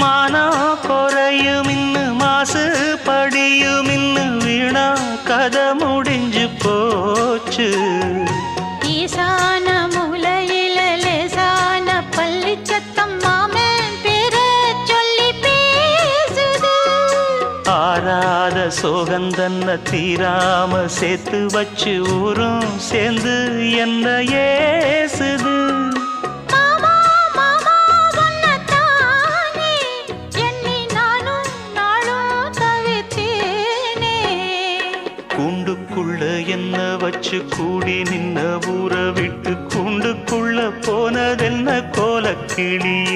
மானம் குறையும் இன்னு மாசு படியும் இன்னு வீணா கதை முடிஞ்சு போச்சு ஈசான மூலையில லேசான பள்ளி சத்தம் மாமன் பேர சொல்லி பேசுது ஆறாத சோகந்தன்ன தீராம சேர்த்து வச்சு ஊரும் சேர்ந்து என்ன ஏசுது மாமா மாமா உன்னத்தானே எண்ணி நானும் நாளும் தவித்தேனே கூண்டுக்குள்ள என்ன வச்சு கூடி நின்ன ஊற விட்டு கூண்டுக்குள்ள போனதென்ன கோலக்கிளியே